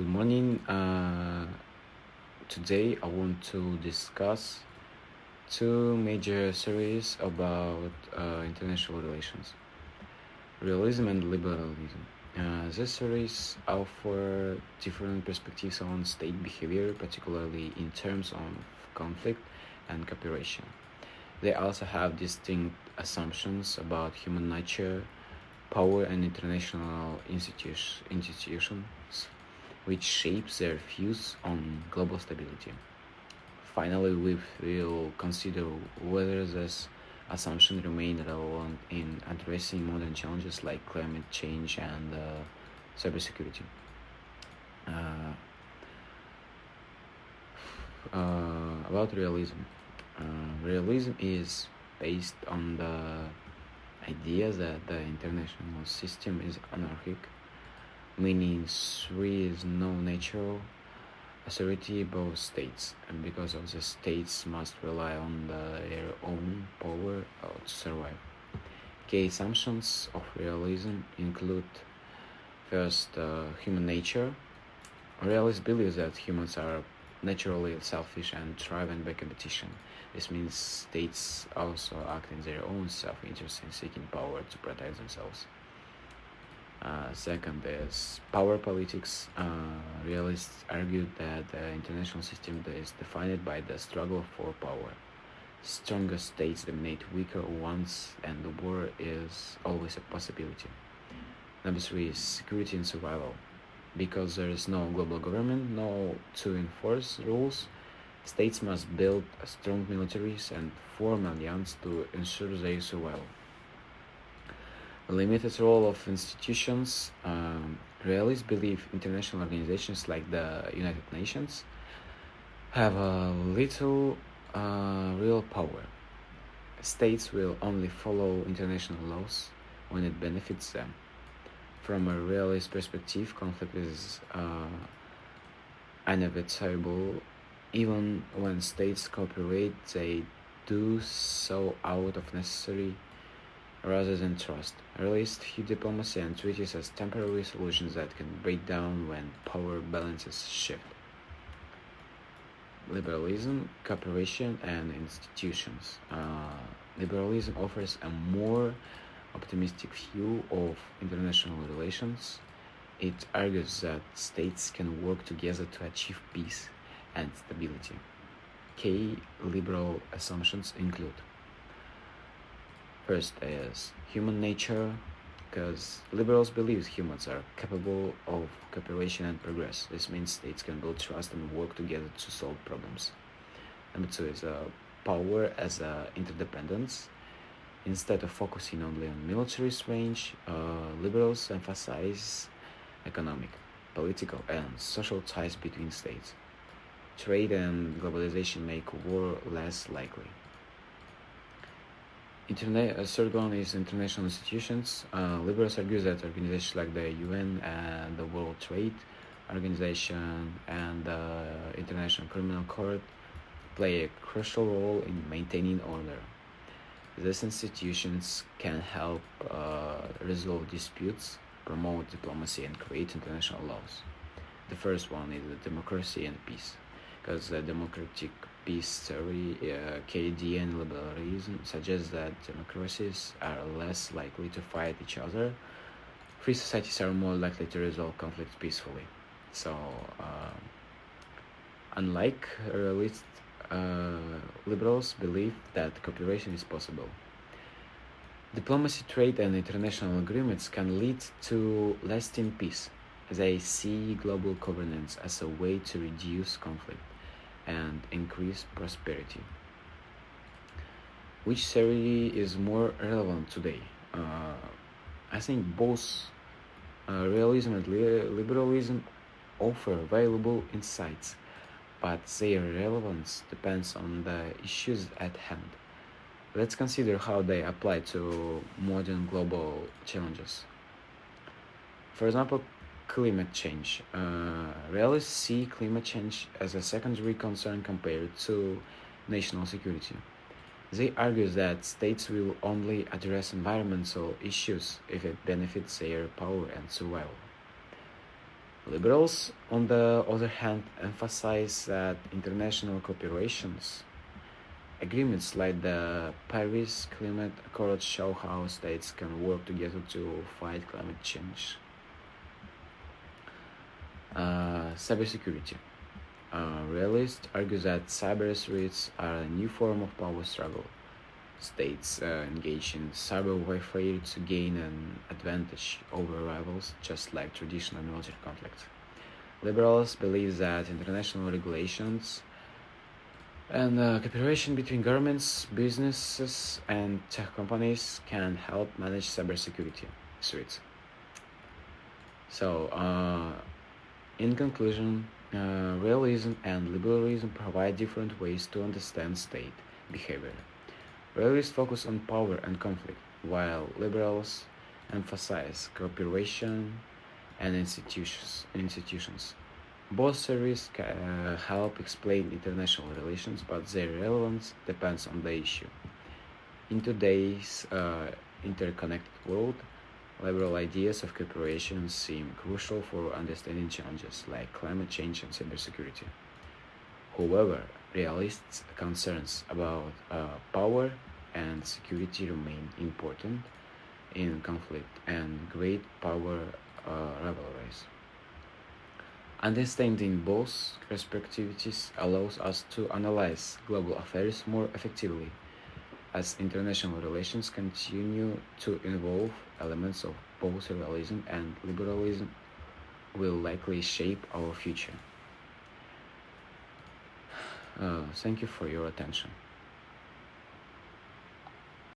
Good morning. Today I want to discuss two major series about international relations, realism and liberalism. This series offer different perspectives on state behavior, particularly in terms of conflict and cooperation. They also have distinct assumptions about human nature, power, and international institutions, which shapes their views on global stability. Finally, we will consider whether this assumption remain relevant in addressing modern challenges like climate change and cybersecurity. Uh, about realism. Realism is based on the idea that the international system is anarchic, meaning there is no natural authority above states, and because of the states must rely on their own power to survive. Key assumptions of realism include first, human nature. Realists believe that humans are naturally selfish and driven by competition. This means states also act in their own self-interest in seeking power to protect themselves. Second is power politics. Realists argued that the international system is defined by the struggle for power. Stronger states dominate weaker ones, and the war is always a possibility. Number three is security and survival. Because there is no global government, no to enforce rules, states must build strong militaries and form alliances to ensure their survival. Limited role of institutions. Realists believe international organizations like the United Nations have a little real power. States will only follow international laws when it benefits them. From a realist perspective, conflict is inevitable. Even when states cooperate, they do so out of necessity rather than trust. Realists view diplomacy and treaties as temporary solutions that can break down when power balances shift. Liberalism, cooperation, and institutions. Liberalism offers a more optimistic view of international relations. It argues that states can work together to achieve peace and stability. Key liberal assumptions include first is human nature, because liberals believe humans are capable of cooperation and progress. This means states can build trust and work together to solve problems. Number two is power as interdependence. Instead of focusing only on military range, liberals emphasize economic, political, and social ties between states. Trade and globalization make war less likely. Third one is international institutions. Liberals argue that organizations like the UN and the World Trade Organization and the International Criminal Court play a crucial role in maintaining order. These institutions can help resolve disputes, promote diplomacy, and create international laws. The first one is democracy and peace, because the democratic peace theory, KD and liberalism, suggests that democracies are less likely to fight each other. Free societies are more likely to resolve conflicts peacefully. So, unlike realist liberals believe that cooperation is possible. Diplomacy, trade, and international agreements can lead to lasting peace. They see global governance as a way to reduce conflict and increase prosperity. Which theory is more relevant today? I think both realism and liberalism offer valuable insights, but their relevance depends on the issues at hand. Let's consider how they apply to modern global challenges. For example, climate change. Realists see climate change as a secondary concern compared to national security. They argue that states will only address environmental issues if it benefits their power and survival. Liberals, on the other hand, emphasize that international cooperations agreements like the Paris Climate Accord show how states can work together to fight climate change. Cybersecurity. Realists argue that cyber threats are a new form of power struggle. States engage in cyber warfare to gain an advantage over rivals, just like traditional military conflicts. Liberals believe that international regulations and cooperation between governments, businesses, and tech companies can help manage cybersecurity threats. So, in conclusion, realism and liberalism provide different ways to understand state behavior. Realists focus on power and conflict, while liberals emphasize cooperation and institutions. Both theories help explain international relations, but their relevance depends on the issue. In today's interconnected world, liberal ideas of cooperation seem crucial for understanding challenges like climate change and cybersecurity. However, realists' concerns about power and security remain important in conflict and great power rivalries. Understanding both perspectives allows us to analyze global affairs more effectively. As international relations continue to involve elements of both realism and liberalism will likely shape our future. Thank you for your attention.